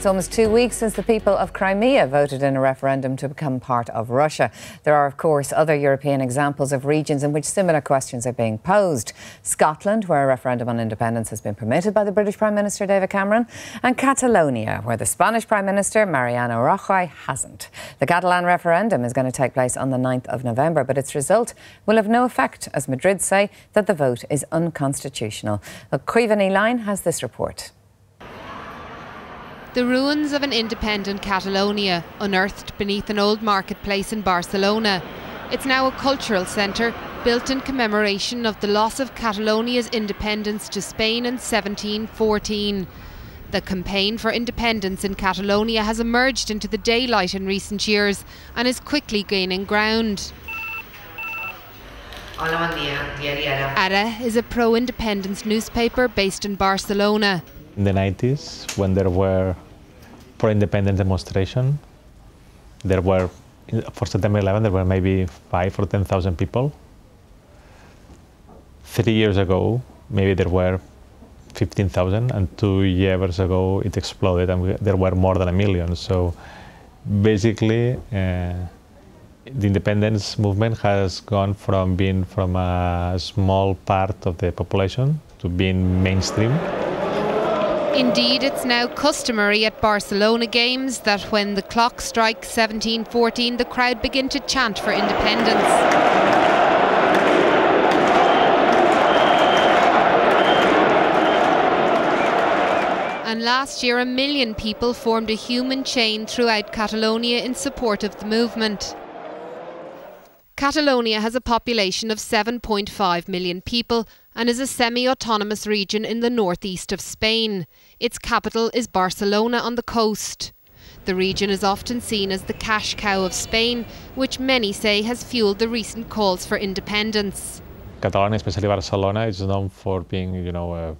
It's almost 2 weeks since the people of Crimea voted in a referendum to become part of Russia. There are, of course, other European examples of regions in which similar questions are being posed. Scotland, where a referendum on independence has been permitted by the British Prime Minister David Cameron, and Catalonia, where the Spanish Prime Minister Mariano Rajoy hasn't. The Catalan referendum is going to take place on the 9th of November, but its result will have no effect, as Madrid say that the vote is unconstitutional. Caoimhin Line has this report. The ruins of an independent Catalonia, unearthed beneath an old marketplace in Barcelona. It's now a cultural centre, built in commemoration of the loss of Catalonia's independence to Spain in 1714. The campaign for independence in Catalonia has emerged into the daylight in recent years and is quickly gaining ground. Ara is a pro-independence newspaper based in Barcelona. In the 90s, when there were pro-independence demonstrations, there were, for September 11, there were maybe 5,000 or 10,000 people. 3 years ago, maybe there were 15,000, and 2 years ago it exploded and there were more than 1 million. So basically, the independence movement has gone from being from a small part of the population to being mainstream. Indeed, it's now customary at Barcelona games that when the clock strikes 17:14, the crowd begin to chant for independence. And last year, 1 million people formed a human chain throughout Catalonia in support of the movement. Catalonia has a population of 7.5 million people and is a semi-autonomous region in the northeast of Spain. Its capital is Barcelona on the coast. The region is often seen as the cash cow of Spain, which many say has fueled the recent calls for independence. Catalonia, especially Barcelona, is known for being,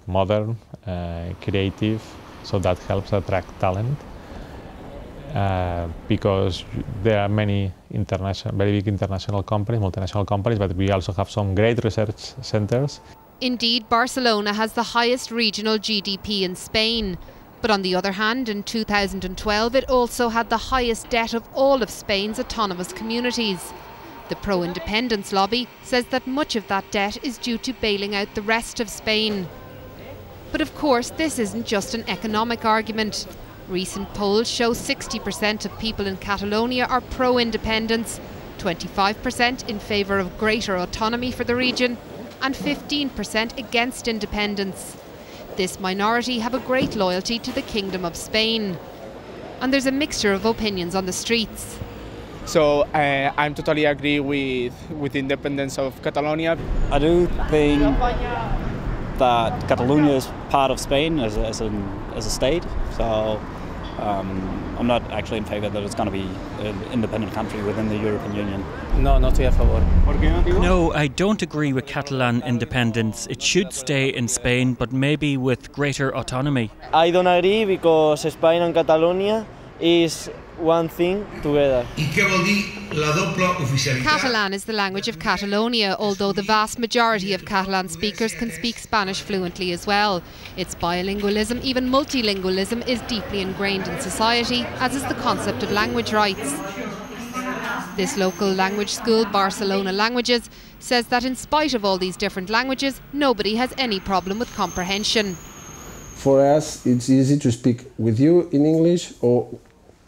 modern, creative, so that helps attract talent. Because there are many very big international companies, multinational companies, but we also have some great research centres. Indeed, Barcelona has the highest regional GDP in Spain. But on the other hand, in 2012, it also had the highest debt of all of Spain's autonomous communities. The pro-independence lobby says that much of that debt is due to bailing out the rest of Spain. But of course, this isn't just an economic argument. Recent polls show 60% of people in Catalonia are pro-independence, 25% in favour of greater autonomy for the region, and 15% against independence. This minority have a great loyalty to the Kingdom of Spain. And there's a mixture of opinions on the streets. So I'm totally agree with the independence of Catalonia. I do think that Catalonia is part of Spain as a state, so I'm not actually in favour that it's going to be an independent country within the European Union. No, no estoy a favor. No, I don't agree with Catalan independence. It should stay in Spain, but maybe with greater autonomy. I don't agree because Spain and Catalonia is one thing together. Catalan is the language of Catalonia, although the vast majority of Catalan speakers can speak Spanish fluently as well. Its bilingualism, even multilingualism, is deeply ingrained in society, as is the concept of language rights. This local language school, Barcelona Languages, says that in spite of all these different languages, nobody has any problem with comprehension. For us, it's easy to speak with you in English or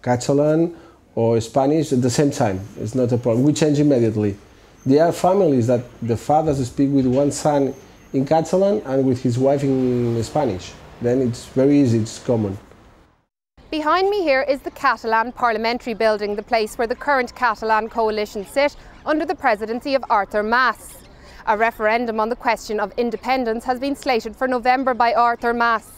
Catalan or Spanish at the same time. It's not a problem. We change immediately. There are families that the fathers speak with one son in Catalan and with his wife in Spanish. Then it's very easy, it's common. Behind me here is the Catalan Parliamentary Building, the place where the current Catalan coalition sit under the presidency of Artur Mas. A referendum on the question of independence has been slated for November by Artur Mas.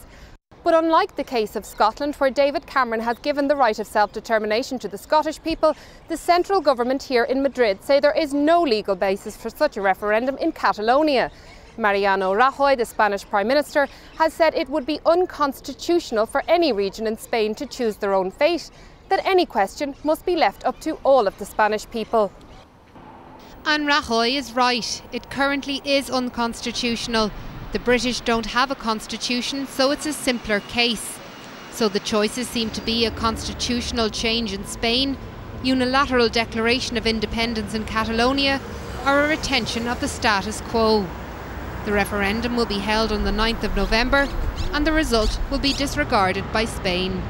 But unlike the case of Scotland, where David Cameron has given the right of self-determination to the Scottish people, the central government here in Madrid say there is no legal basis for such a referendum in Catalonia. Mariano Rajoy, the Spanish Prime Minister, has said it would be unconstitutional for any region in Spain to choose their own fate, that any question must be left up to all of the Spanish people. And Rajoy is right. It currently is unconstitutional. The British don't have a constitution, so it's a simpler case. So the choices seem to be a constitutional change in Spain, unilateral declaration of independence in Catalonia, or a retention of the status quo. The referendum will be held on the 9th of November, and the result will be disregarded by Spain.